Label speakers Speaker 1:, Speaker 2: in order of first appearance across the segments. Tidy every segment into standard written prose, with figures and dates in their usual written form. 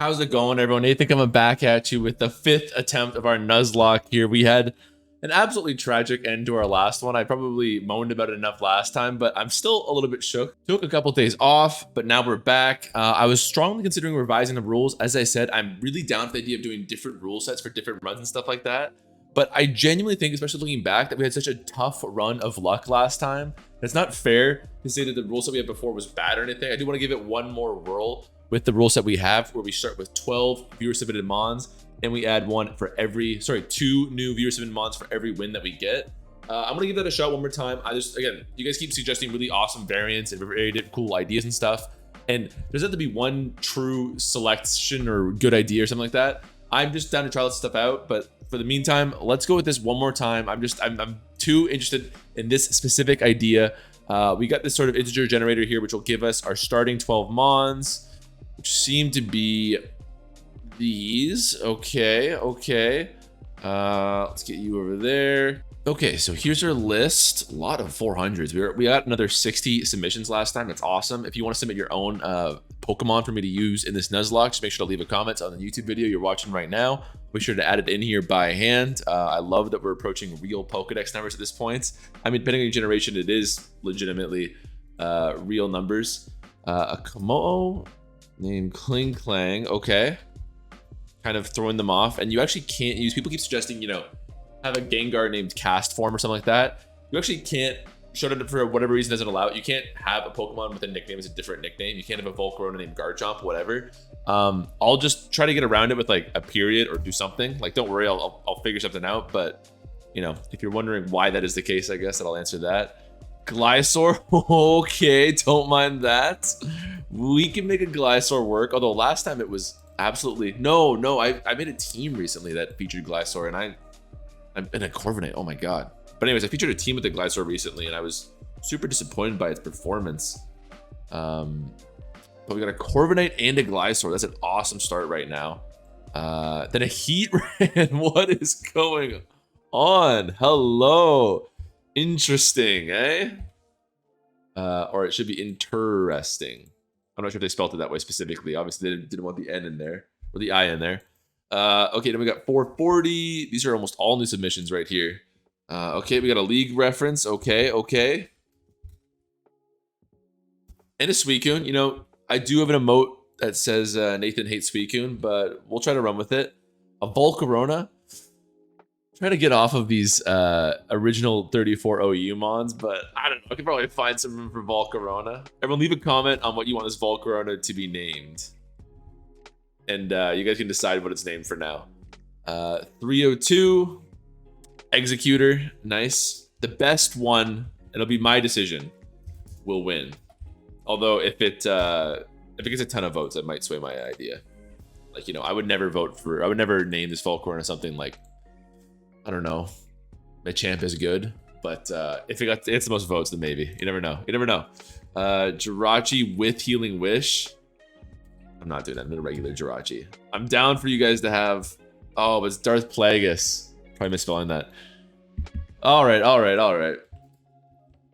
Speaker 1: How's it going, everyone? Nathan coming back at you with the 5th attempt of our Nuzlocke here. We had an absolutely tragic end to our last one. I probably moaned about it enough last time, but I'm still a little bit shook. Took a couple days off, but now we're back. I was strongly considering revising the rules. As I said, I'm really down for the idea of doing different rule sets for different runs and stuff like that. But I genuinely think, especially looking back, that we had such a tough run of luck last time. It's not fair to say that the rule set we had before was bad or anything. I do want to give it one more whirl with the rule set we have, where we start with 12 viewer submitted mons and we add two new viewer submitted mons for every win that we get. I'm gonna give that a shot one more time. Again, you guys keep suggesting really awesome variants and very cool ideas and stuff, and there's not to be one true selection or good idea or something like that. I'm just down to try this stuff out, but for the meantime, let's go with this one more time. I'm too interested in this specific idea. We got this sort of integer generator here, which will give us our starting 12 mons, which seem to be these. Okay. Let's get you over there. Okay, so here's our list. A lot of 400s. We got another 60 submissions last time. That's awesome. If you want to submit your own Pokemon for me to use in this Nuzlocke, just make sure to leave a comment on the YouTube video you're watching right now. Be sure to add it in here by hand. I love that we're approaching real Pokedex numbers at this point. I mean, depending on your generation, it is legitimately real numbers. A Komo named Kling Klang. Okay. Kind of throwing them off. And you actually can't use, people keep suggesting, have a Gengar named Cast Form or something like that. You actually can't, shut it for whatever reason doesn't allow it. You can't have a Pokemon with a nickname as a different nickname. You can't have a Volcarona named Garchomp, whatever. I'll just try to get around it with like a period or do something. Like, don't worry, I'll figure something out. But, if you're wondering why that is the case, I guess that I'll answer that. Glysaur, okay, don't mind that. We can make a Glysaur work, although last time it was absolutely no. I made a team recently that featured Glysaur, and I'm in a Corviknight. Oh my god. But anyways, I featured a team with the Glysaur recently, and I was super disappointed by its performance. But we got a Corviknight and a Glysaur. That's an awesome start right now. Then a Heatran. What is going on? Hello. Interesting, eh? Or it should be interesting. I'm not sure if they spelled it that way specifically. Obviously, they didn't want the N in there, or the I in there. Okay, then we got 440. These are almost all new submissions right here. Okay, we got a league reference. Okay. And a Suicune. I do have an emote that says Nathan hates Suicune, but we'll try to run with it. A Volcarona. Trying to get off of these original 34 OU mons, but I don't know. I could probably find some room for Volcarona. Everyone leave a comment on what you want this Volcarona to be named. And you guys can decide what it's named for now. 302. Executor. Nice. The best one, it'll be my decision, will win. Although if it gets a ton of votes, that might sway my idea. Like, I would never name this Volcarona something like, I don't know, Machamp is good, but if it's the most votes, then maybe. You never know. Jirachi with Healing Wish. I'm not doing that. I'm in a regular Jirachi. I'm down for you guys to have, but it's Darth Plagueis. Probably misspelling that. All right.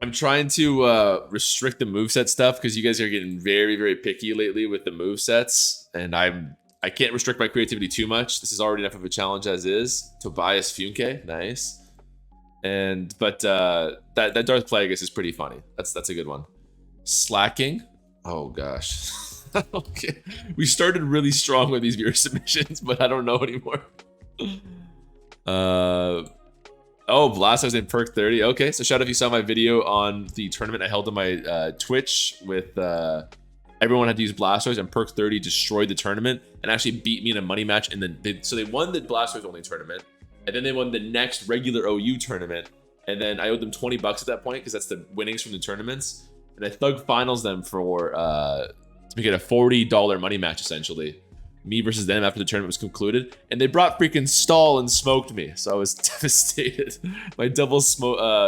Speaker 1: I'm trying to restrict the moveset stuff because you guys are getting very picky lately with the movesets, and I can't restrict my creativity too much. This is already enough of a challenge as is. Tobias Funke, nice. But that Darth Plagueis is pretty funny. That's a good one. Slacking. Oh gosh. Okay. We started really strong with these viewer submissions, but I don't know anymore. Blastoise in perk 30. Okay, so shout out if you saw my video on the tournament I held on my Twitch with everyone had to use Blastoise, and perk 30 destroyed the tournament and actually beat me in a money match. And then they won the Blastoise only tournament, and then they won the next regular OU tournament. And then I owed them 20 bucks at that point because that's the winnings from the tournaments. And I thug finals them for to make it a $40 money match essentially. Me versus them after the tournament was concluded, and they brought freaking Stall and smoked me, so I was devastated. My double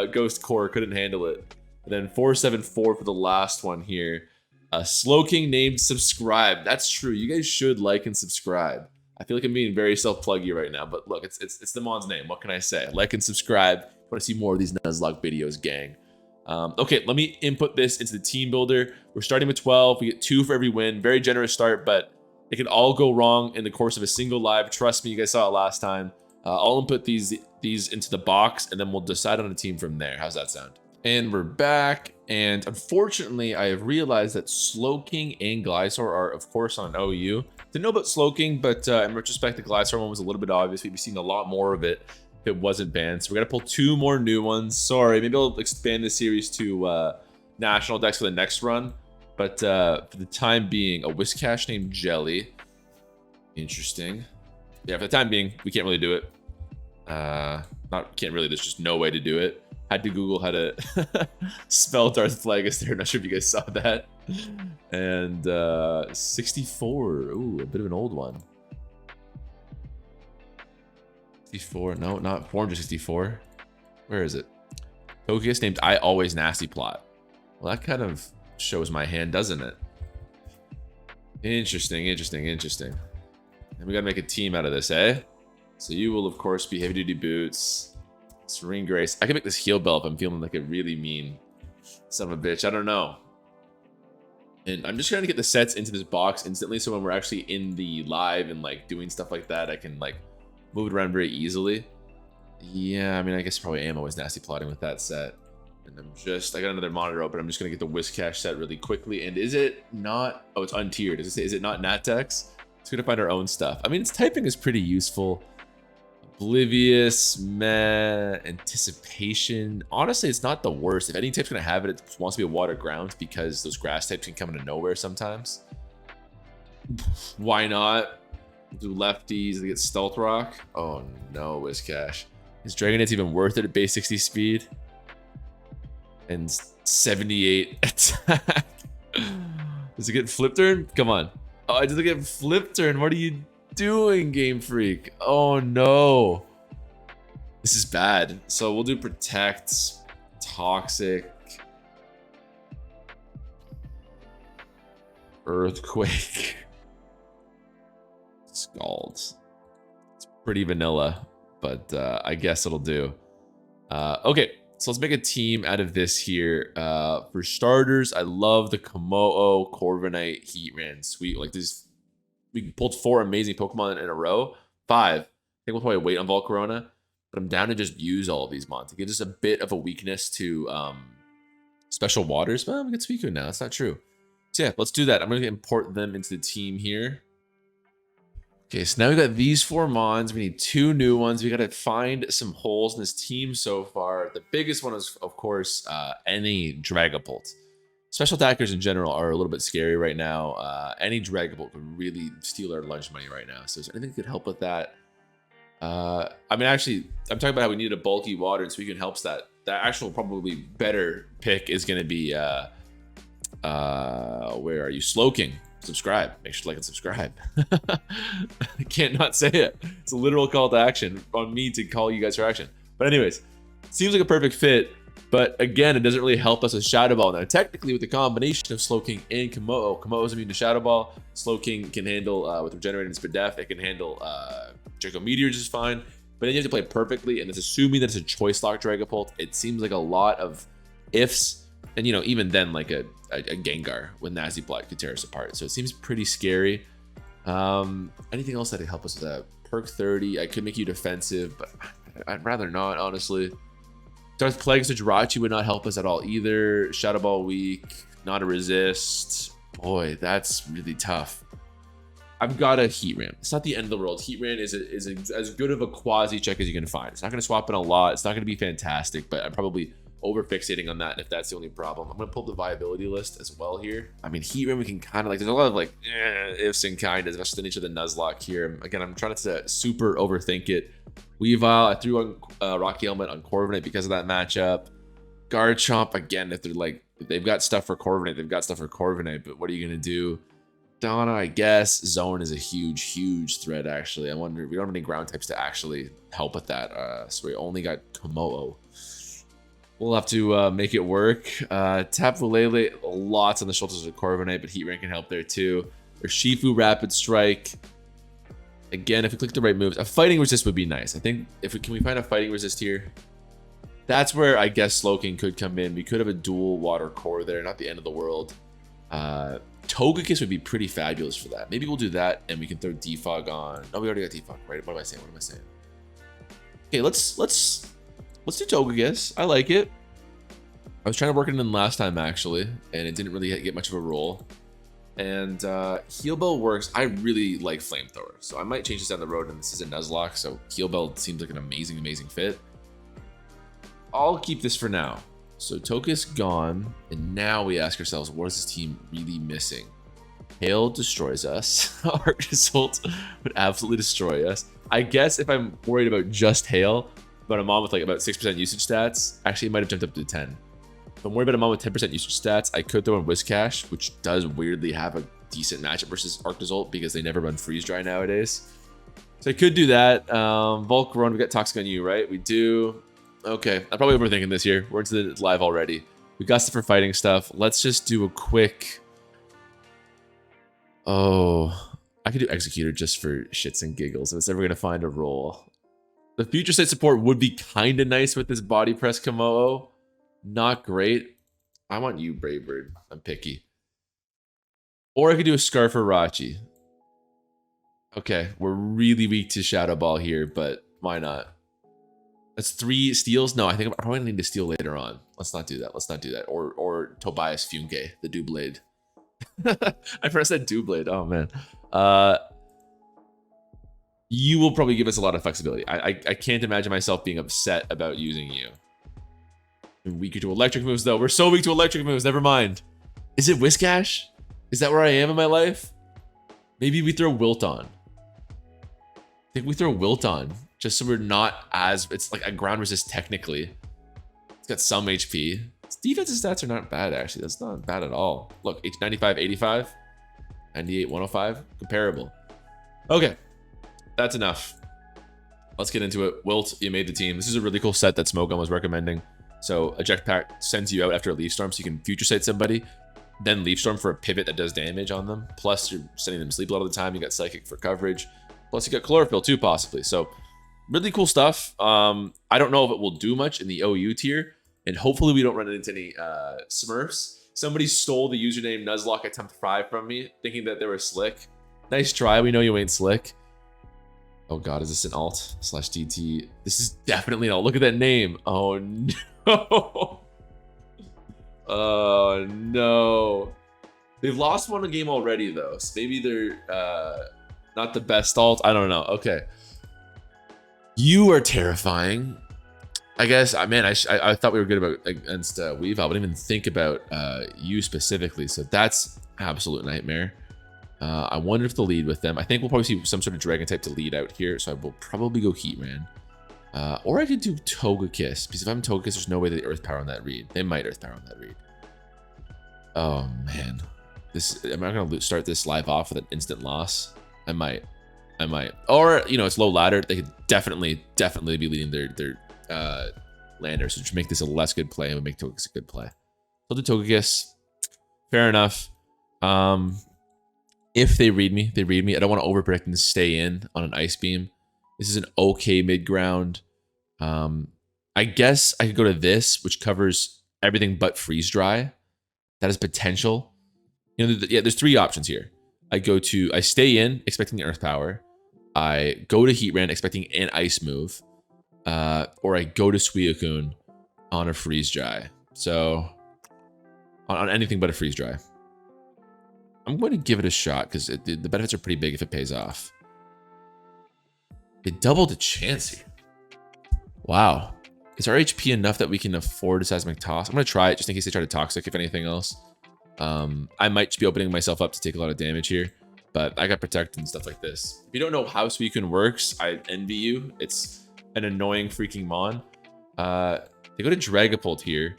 Speaker 1: ghost core couldn't handle it. And then 474 for the last one here. Slowking named subscribe. That's true. You guys should like and subscribe. I feel like I'm being very self-pluggy right now, but look, it's the mon's name. What can I say? Like and subscribe. Want to see more of these Nuzlocke videos, gang. Okay, let me input this into the team builder. We're starting with 12. We get 2 for every win. Very generous start, but It can all go wrong in the course of a single live. Trust me, you guys saw it last time. I'll input these into the box, and then we'll decide on a team from there. How's that sound? And we're back. And unfortunately, I have realized that Slowking and Glysaur are, of course, on OU. Didn't know about Slowking, but in retrospect, the Glysaur one was a little bit obvious. We'd be seeing a lot more of it if it wasn't banned. So we're going to pull 2 more new ones. Sorry, maybe I'll expand the series to national decks for the next run. But for the time being, a Whiscash named Jelly. Interesting. Yeah, for the time being, we can't really do it. Can't really, there's just no way to do it. Had to Google how to spell Darth Plagueis there. Not sure if you guys saw that. And 64. Ooh, a bit of an old one. 64. No, not 464. Where is it? Tokius named I Always Nasty Plot. Well, that kind of shows my hand, doesn't it? Interesting. And we gotta make a team out of this, eh? So you will, of course, be Heavy Duty Boots. Serene Grace. I can make this heal bell if I'm feeling like a really mean son of a bitch. I don't know. And I'm just trying to get the sets into this box instantly, so when we're actually in the live and like doing stuff like that, I can like move it around very easily. Yeah, I mean, I guess probably am always nasty plotting with that set. And I got another monitor open. I'm just gonna get the Whiscash set really quickly. And is it not? Oh, it's untiered. Does it say? Is it not Nattex? It's gonna find our own stuff. I mean, its typing is pretty useful. Oblivious, meh, Anticipation. Honestly, it's not the worst. If any type's gonna have it, it wants to be a water ground because those grass types can come out of nowhere sometimes. Why not? Do lefties, they get Stealth Rock. Oh no, Whiscash. Is Dragonite's even worth it at base 60 speed? And 78 attack. Does it get flip turn? Come on. Oh, I didn't get flip turn. What are you doing, Game Freak? Oh no. This is bad. So we'll do Protect, Toxic, Earthquake, Scald. It's pretty vanilla, but I guess it'll do. Okay, so let's make a team out of this here. For starters, I love the Komodo, Corviknight, Heatran. Sweet. Like this. We pulled 4 amazing Pokemon in a row. 5. I think we'll probably wait on Volcarona. But I'm down to just use all of these mons. It gives us a bit of a weakness to special waters. Well, we get Suicune now. That's not true. So yeah, let's do that. I'm going to import them into the team here. Okay, so now we got these 4 mons. We need 2 new ones. We got to find some holes in this team so far. The biggest one is, of course, any Dragapult. Special attackers in general are a little bit scary right now. Any Dragapult could really steal our lunch money right now. So is there anything that could help with that? I mean, actually, I'm talking about how we need a bulky water, and Suicune helps that. The actual probably better pick is going to be, where are you? Slowking. Subscribe. Make sure to like and subscribe. I can't not say it. It's a literal call to action on me to call you guys for action. But anyways, seems like a perfect fit. But again, it doesn't really help us with Shadow Ball. Now, technically, with the combination of Slowking and Komodo's immune to Shadow Ball. Slowking can handle, with Regenerating and Spadef, it can handle Draco Meteor just fine. But then you have to play perfectly, and it's assuming that it's a Choice Lock Dragapult. It seems like a lot of ifs. And, you know, even then, like a Gengar with Nasty Plot could tear us apart. So it seems pretty scary. Anything else that'd help us with that? Perk 30. I could make you defensive, but I'd rather not, honestly. Darth Plagueis to Jirachi would not help us at all either. Shadow Ball weak, not a resist. Boy, that's really tough. I've got a Heatran. It's not the end of the world. Heatran is as good of a quasi check as you can find. It's not going to swap in a lot. It's not going to be fantastic, but I'm probably over fixating on that if that's the only problem. I'm going to pull up the viability list as well here. I mean, Heatran, we can kind of like, there's a lot of like ifs and kind of, especially the nature of the Nuzlocke here. Again, I'm trying to super overthink it. Weavile, I threw on Rocky Helmet on Corviknight because of that matchup. Garchomp, again, if they've got stuff for Corviknight, they've got stuff for Corviknight, but what are you going to do? Donna, I guess. Zone is a huge threat, actually. I wonder, we don't have any ground types to actually help with that. So we only got Komodo. We'll have to make it work. Tap Volele, lots on the shoulders of Corviknight, but Heatran can help there too. Or Shifu Rapid Strike. Again, if we click the right moves, a fighting resist would be nice. I think can we find a fighting resist here? That's where I guess Slowking could come in. We could have a dual water core there, not the end of the world. Togekiss would be pretty fabulous for that. Maybe we'll do that, and we can throw Defog on. Oh, we already got Defog, right? What am I saying? What am I saying? Okay, let's do Togekiss. I like it. I was trying to work it in last time actually, and it didn't really get much of a roll. And Heal Bell works. I really like Flamethrower, so I might change this down the road. And this is a Nuzlocke, so Heal Bell seems like an amazing fit. I'll keep this for now. So Togekiss gone, and now we ask ourselves, what is this team really missing? Hail destroys us. Arc Assault would absolutely destroy us. I guess if I'm worried about just Hail, but I'm on with like about 6% usage stats, actually it might have jumped up to 10. If I'm worried about a mom with 10% usage stats, I could throw in Whiscash, which does weirdly have a decent matchup versus Arctozolt because they never run Freeze Dry nowadays. So I could do that. Volcarona, we got Toxic on you, right? We do. Okay, I'm probably overthinking this here. We're into the live already. We got stuff for fighting stuff. Let's just do a quick... Oh, I could do Executor just for shits and giggles if it's ever going to find a role. The Future State support would be kind of nice with this Body Press Komodo. Not great. I want you, Brave Bird. I'm picky. Or I could do a Scarf or Rachi. Okay, we're really weak to Shadow Ball here, but why not? That's 3 steals? No, I think I'm probably gonna need to steal later on. Let's not do that. Let's not do that. Or Tobias Funke, the Doublade. I first said Doublade. Oh man. You will probably give us a lot of flexibility. I can't imagine myself being upset about using you. We're weaker to electric moves though. We're so weak to electric moves. Never mind. Is it Whiscash? Is that where I am in my life? Maybe we throw Wilt on. I think we throw Wilt on. Just so we're not as... It's like a ground resist technically. It's got some HP. Its defensive stats are not bad actually. That's not bad at all. Look, H95, 85. 98, 105. Comparable. Okay. That's enough. Let's get into it. Wilt, you made the team. This is a really cool set that Smogon was recommending. So Eject Pack sends you out after a Leaf Storm so you can Future Sight somebody. Then Leaf Storm for a pivot that does damage on them. Plus you're sending them sleep a lot of the time. You got Psychic for coverage. Plus you got Chlorophyll too possibly. So really cool stuff. I don't know if it will do much in the OU tier, and hopefully we don't run into any Smurfs. Somebody stole the username Nuzlocke attempt 5 from me, thinking that they were slick. Nice try. We know you ain't slick. Oh god, is this an alt /DT? This is definitely an alt. Look at that name. Oh no. Oh no. They've lost one game already though, so maybe they're not the best alt. I don't know. Okay. You are terrifying. I guess, man, I thought we were good about against Weavile, but I didn't even think about you specifically. So that's absolute nightmare. I wonder if they'll lead with them. I think we'll probably see some sort of Dragon type to lead out here. So I will probably go Heatran. Or I could do Togekiss, because if I'm Togekiss, there's no way they Earth Power on that read. They might Earth Power on that read. Oh man, am I gonna start this live off with an instant loss? I might. Or you know, it's low ladder. They could definitely be leading their landers, which would make this a less good play and would make Togekiss a good play. So the Togekiss, fair enough. If they read me, they read me. I don't want to overpredict and stay in on an Ice Beam. This is an okay mid ground. I guess I could go to this, which covers everything but Freeze Dry. That is potential. You know, yeah, there's 3 options here. I stay in expecting Earth Power. I go to Heatran expecting an Ice move. Or I go to Suicune on a Freeze Dry. So on anything but a Freeze Dry. I'm going to give it a shot because the benefits are pretty big if it pays off. It doubled the chance here. Wow. Is our HP enough that we can afford a Seismic Toss? I'm going to try it just in case they try to Toxic, if anything else. I might just be opening myself up to take a lot of damage here, but I got Protect and stuff like this. If you don't know how Suicune works, I envy you. It's an annoying freaking Mon. They go to Dragapult here.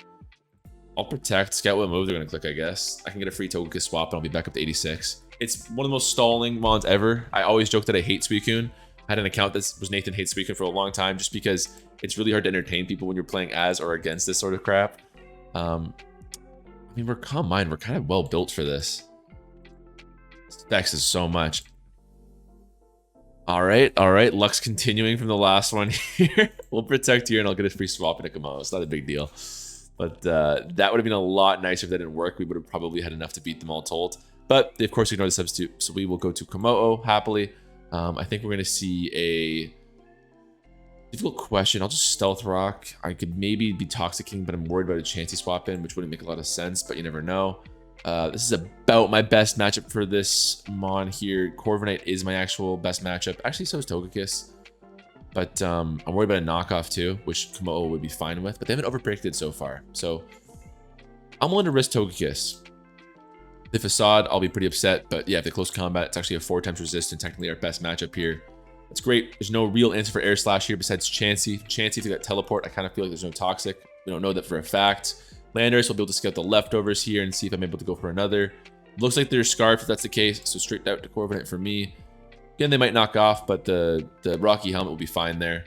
Speaker 1: I'll Protect. Scout what move they're going to click, I guess. I can get a free Togekiss swap and I'll be back up to 86. It's one of the most stalling Mons ever. I always joke that I hate Suicune. I had an account that was Nathan Hates Suicune for a long time just because it's really hard to entertain people when you're playing as or against this sort of crap. I mean, we're kind of well built for this. Specs is so much. All right. Luck's continuing from the last one here. We'll Protect here and I'll get a free swap in a Komodo. It's not a big deal. But that would have been a lot nicer if that didn't work. We would have probably had enough to beat them all told. but they of course ignore the substitute. So we will go to Komodo happily. I think we're going to see a difficult question. I'll just Stealth Rock. I could maybe be Toxicking, but I'm worried about a Chansey swap in, which wouldn't make a lot of sense, but you never know. This is about my best matchup for this Mon here. Corviknight is my actual best matchup. Actually, so is Togekiss. But I'm worried about a knockoff too, which Komodo would be fine with. But they haven't overpredicted so far. So I'm willing to risk Togekiss. The Facade, I'll be pretty upset. But yeah, if they close combat, it's actually a 4 times resistant. Technically our best matchup here. That's great. There's no real answer for Air Slash here besides Chansey. Chansey, if they got Teleport, I kind of feel like there's no Toxic. We don't know that for a fact. Landorus will be able to scout the leftovers here and see if I'm able to go for another. Looks like there's Scarf if that's the case. So straight out to Corviknight for me. Again, they might knock off, but the Rocky Helmet will be fine there.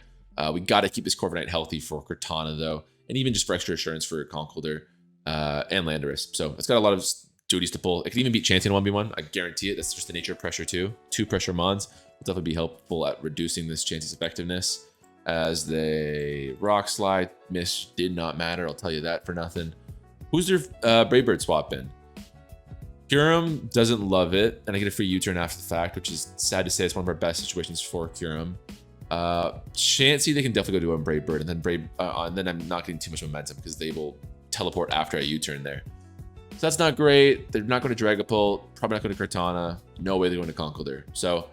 Speaker 1: We got to keep this Corviknight healthy for Cortana, though. And even just for extra assurance for Conkeldurr and Landorus. So it's got a lot of duties to pull. It could even beat Chansey in 1v1. I guarantee it. That's just the nature of pressure, too. 2 pressure Mons will definitely be helpful at reducing this Chansey's effectiveness. As they Rock Slide, miss did not matter. I'll tell you that for nothing. Who's their Brave Bird swap in? Kyurem doesn't love it, and I get a free U-turn after the fact, which is sad to say. It's one of our best situations for Kyurem. Chansey, they can definitely go to a Brave Bird, and then I'm not getting too much momentum because they will teleport after a U-turn there. So that's not great. They're not going to Dragapult, probably not going to Cortana. No way they're going to Conkeldurr. So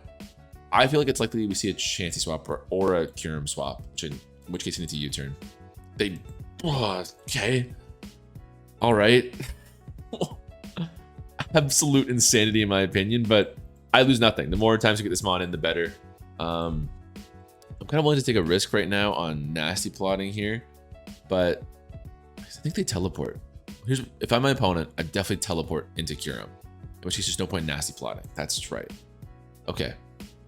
Speaker 1: I feel like it's likely we see a Chansey swap or a Kyurem swap, in which case you need to U-turn. Okay. All right. Absolute insanity in my opinion, but I lose nothing. The more times we get this Mon in, the better. I'm kind of willing to take a risk right now on nasty plotting here, but I think they teleport. If I'm my opponent, I definitely teleport into Kyurem, in which case there's no point in nasty plotting. That's just right. Okay.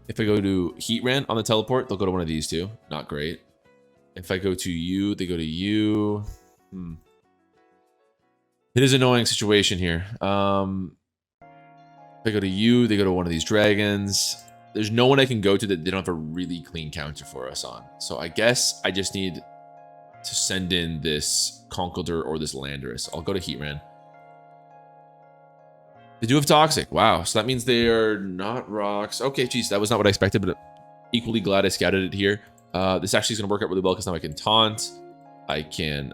Speaker 1: If I go to Heatran on the teleport, they'll go to one of these two. Not great. If I go to you, they go to you. It is an annoying situation here. If I go to you, they go to one of these dragons. There's no one I can go to that they don't have a really clean counter for us on. So I guess I just need to send in this Conkeldurr or this Landorus. I'll go to Heatran. They do have Toxic. Wow. So that means they are not rocks. Okay, geez, that was not what I expected, but equally glad I scouted it here. This actually is going to work out really well because now I can taunt. I can...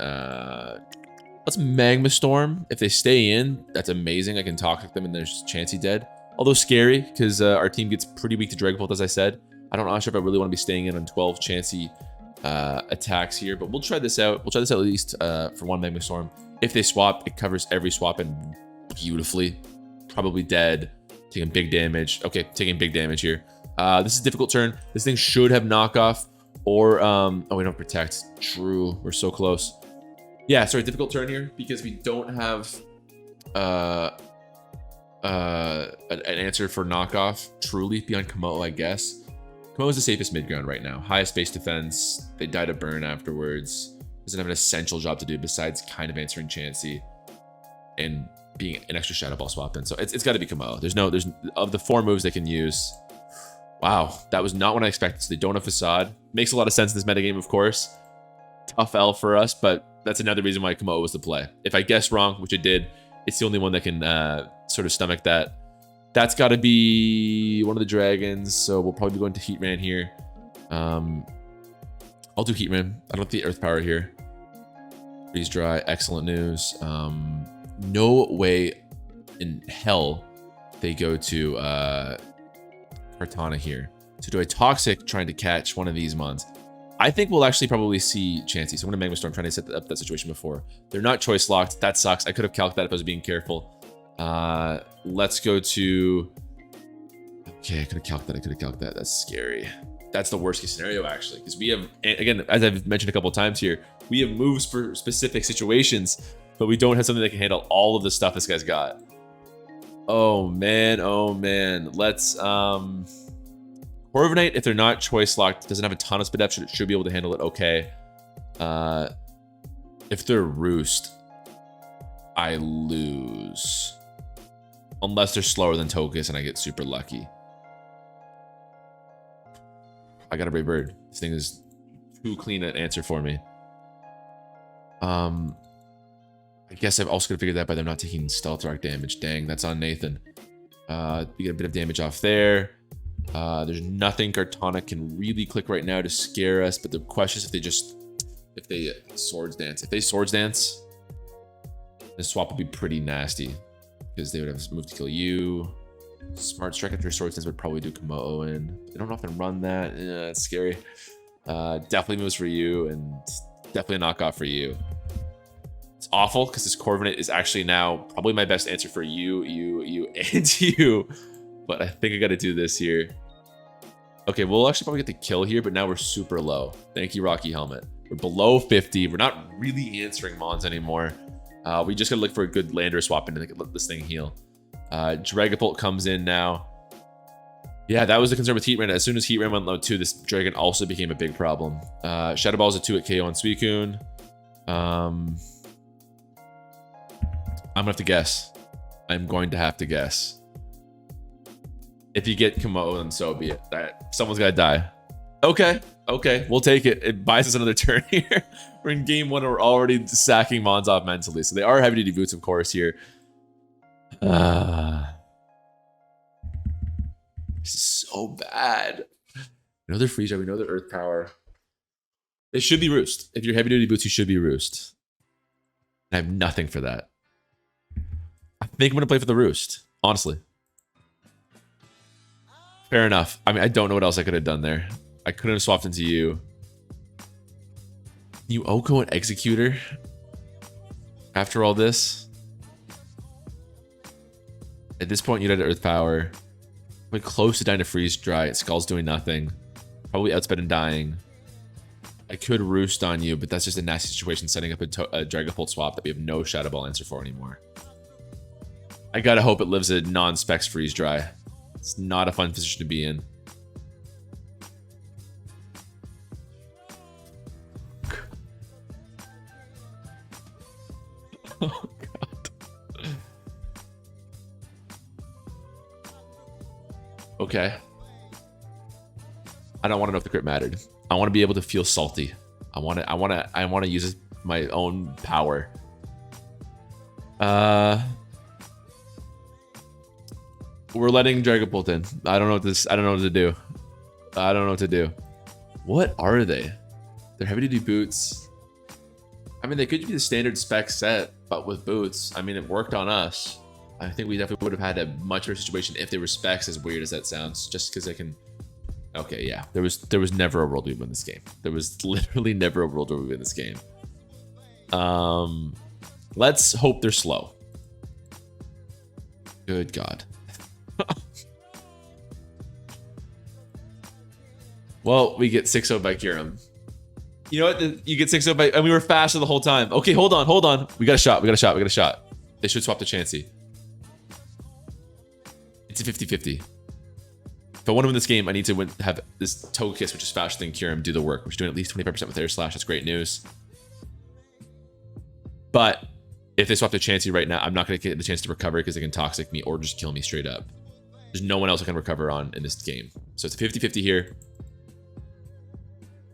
Speaker 1: let's Magma Storm. If they stay in, that's amazing. I can Toxic them and there's Chansey dead. Although scary, because our team gets pretty weak to Dragapult, as I said. I'm not sure if I really want to be staying in on 12 Chansey attacks here, but we'll try this out. We'll try this out at least for one Magma Storm. If they swap, it covers every swap in beautifully. Probably dead. Taking big damage. Okay, taking big damage here. This is a difficult turn. This thing should have knockoff or... oh, we don't protect. True. We're so close. Yeah, sorry, difficult turn here because we don't have an answer for knockoff truly beyond Komodo, I guess. Komodo is the safest mid ground right now. Highest base defense. They die to burn afterwards. Doesn't have an essential job to do besides kind of answering Chansey and being an extra Shadow Ball swap in. So it's got to be Komodo. There's of the 4 moves they can use. Wow, that was not what I expected. So they don't have Facade. Makes a lot of sense in this metagame, of course. Tough L for us, but that's another reason why Komodo was the play. If I guessed wrong, which it did, it's the only one that can sort of stomach that. That's got to be one of the dragons, so we'll probably be going to Heatran here. I'll do Heatran. I don't think Earth Power here. Freeze Dry, excellent news. No way in hell they go to Cortana here. So do I Toxic trying to catch one of these Mons? I think we'll actually probably see Chansey. So I'm going to Magma Storm, trying to set up that situation before. They're not choice locked. That sucks. I could have calculated that if I was being careful. Let's go to... Okay, I could have calculated that. That's scary. That's the worst case scenario, actually. Because we have, again, as I've mentioned a couple of times here, we have moves for specific situations, but we don't have something that can handle all of the stuff this guy's got. Oh, man. Oh, man. Let's... Corviknight, if they're not choice locked, doesn't have a ton of speed up, should be able to handle it okay. If they're Roost, I lose. Unless they're slower than Togekiss and I get super lucky. I got a Brave Bird. This thing is too clean an answer for me. I guess I've also got to figure that by them not taking Stealth Rock damage. Dang, that's on Nathan. You get a bit of damage off there. There's nothing Kartana can really click right now to scare us, but the question is if they swords dance. If they swords dance, the swap would be pretty nasty because they would have moved to kill you. Smart strike after swords dance would probably do Komodo in. They don't often run that. It's scary. Definitely moves for you and definitely a knockoff for you. It's awful because this Corviknight is actually now probably my best answer for you, and you. But I think I got to do this here. Okay, we'll actually probably get the kill here, but now we're super low. Thank you, Rocky Helmet. We're below 50. We're not really answering Mons anymore. We just got to look for a good lander swap in to let this thing heal. Dragapult comes in now. Yeah, that was the concern with Heatran. As soon as Heatran went low 2, this Dragon also became a big problem. Shadow Ball's a 2 at KO on Suicune. I'm going to have to guess. I'm going to have to guess. If you get Komodo, then so be it. Someone's got to die. Okay, we'll take it. It buys us another turn here. We're in game 1 and we're already sacking Mons off mentally. So they are heavy duty boots, of course, here. This is so bad. We know they're Freeze Dry. We know they're Earth Power. They should be Roost. If you're heavy duty boots, you should be Roost. I have nothing for that. I think I'm going to play for the Roost, honestly. Fair enough. I mean, I don't know what else I could have done there. I couldn't have swapped into you. You Oko and Executor? After all this? At this point, you'd had Earth Power. We're close to dying to Freeze Dry. Skull's doing nothing. Probably outsped and dying. I could Roost on you, but that's just a nasty situation setting up a Dragapult swap that we have no Shadow Ball answer for anymore. I gotta hope it lives a non-specs Freeze Dry. It's not a fun position to be in. Oh, God. Okay. I don't want to know if the crit mattered. I want to be able to feel salty. I want to use my own power. We're letting Dragapult in. I don't know what to do. I don't know what to do. What are they? They're heavy duty boots. I mean, they could be the standard spec set, but with boots. I mean, it worked on us. I think we definitely would have had a much better situation if they were specs, as weird as that sounds, just because they can. Okay, yeah. There was never a world we win this game. There was literally never a world where we win this game. Let's hope they're slow. Good God. Well, we get 6-0 by Kyurem. You know what? You get 6-0 by... And we were faster the whole time. Okay, hold on. We got a shot. They should swap to Chansey. It's a 50-50. If I want to win this game, I need to have this Togekiss, which is faster than Kyurem, do the work. Which is doing at least 25% with Air Slash. That's great news. But if they swap to Chansey right now, I'm not going to get the chance to recover because they can Toxic me or just kill me straight up. There's no one else I can recover on in this game. So it's a 50-50 here.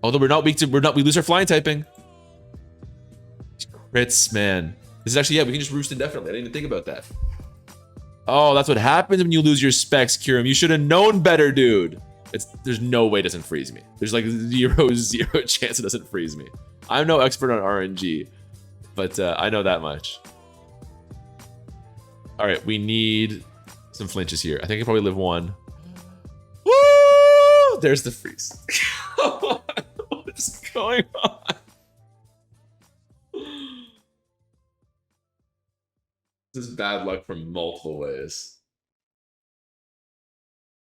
Speaker 1: Although we're not weak to... We lose our flying typing. Crits, man. This is actually... Yeah, we can just Roost indefinitely. I didn't even think about that. Oh, that's what happens when you lose your specs, Kyurem. You should have known better, dude. There's no way it doesn't freeze me. There's like 0.0 chance it doesn't freeze me. I'm no expert on RNG, but I know that much. All right, we need some flinches here. I think I probably live 1. Woo! There's the freeze. What is going on? This is bad luck from multiple ways.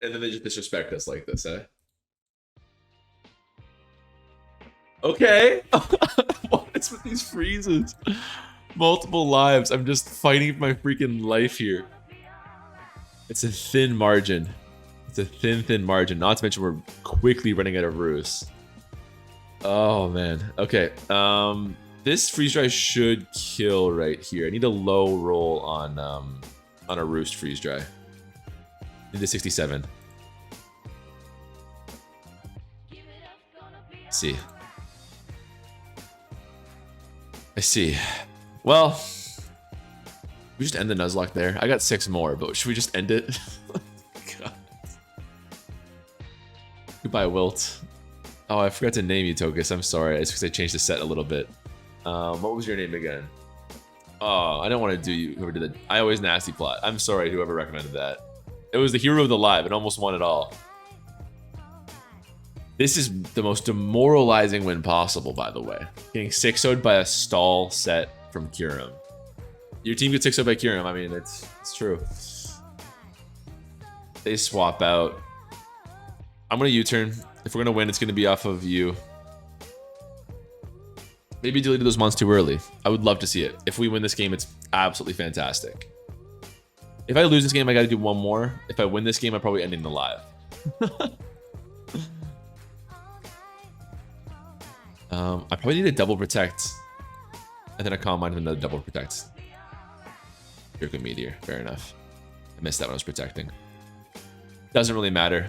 Speaker 1: And then they just disrespect us like this, eh? Okay. What is with these freezes? Multiple lives. I'm just fighting for my freaking life here. It's a thin margin. It's a thin margin. Not to mention we're quickly running out of Roost. Oh, man. Okay. This Freeze Dry should kill right here. I need a low roll on a Roost Freeze Dry. Into 67. Let's see. I see. Well, We just end the Nuzlocke there. I got 6 more, but should we just end it? God. Goodbye, Wilt. Oh, I forgot to name you, Tokus. I'm sorry. It's because I changed the set a little bit. What was your name again? Oh, I don't want to do you. Whoever did it. I always nasty plot. I'm sorry, whoever recommended that. It was the hero of the live. It almost won it all. This is the most demoralizing win possible, by the way. Getting 6-0'd by a stall set from Kyurem. Your team gets 6-0'd by Kyurem. I mean, it's true. They swap out. I'm going to U-turn. If we're going to win, it's going to be off of you. Maybe deleted those mons too early. I would love to see it. If we win this game, it's absolutely fantastic. If I lose this game, I got to do one more. If I win this game, I'm probably ending the live. I probably need a double protect. And then a calm mind and another double protect. You're a good meteor. Fair enough. I missed that when I was protecting. Doesn't really matter.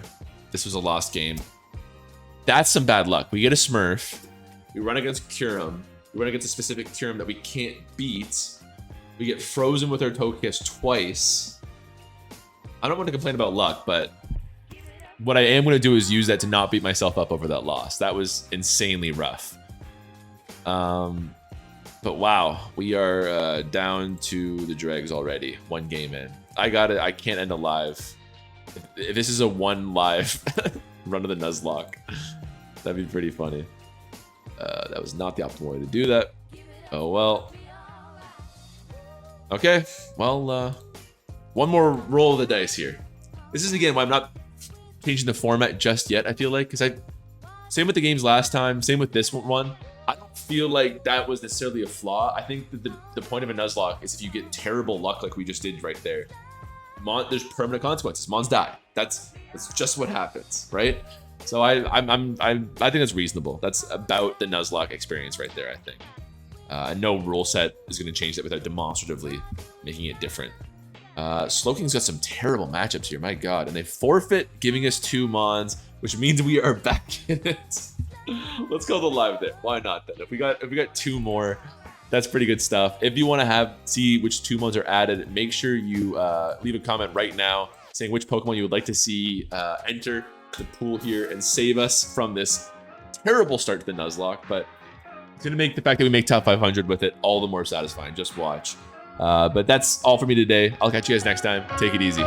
Speaker 1: This was a lost game. That's some bad luck. We get a Smurf. We run against Kyurem. We run against a specific Kyurem that we can't beat. We get frozen with our Tokus twice. I don't want to complain about luck, but what I am going to do is use that to not beat myself up over that loss. That was insanely rough. But wow, we are down to the dregs already. 1 game in. I can't end a live. If this is a 1 live run of the Nuzlocke, that'd be pretty funny. That was not the optimal way to do that. Oh well. Okay, well, 1 more roll of the dice here. This is again why I'm not changing the format just yet. I feel like same with the games last time, same with this one. I don't feel like that was necessarily a flaw. I think that the point of a Nuzlocke is if you get terrible luck like we just did right there, there's permanent consequences. Mons die. That's just what happens, right? So I think that's reasonable. That's about the Nuzlocke experience right there. I think no rule set is going to change that without demonstratively making it different. Slowking's got some terrible matchups here, my god, and they forfeit, giving us 2 mons, which means we are back in it. Let's go the live there. Why not then? If we got 2 more, that's pretty good stuff. If you want to see which 2 mons are added, make sure you leave a comment right now saying which Pokemon you would like to see enter the pool here and save us from this terrible start to the Nuzlocke. But it's gonna make the fact that we make top 500 with it all the more satisfying. Just watch. But that's all for me today. I'll catch you guys next time. Take it easy.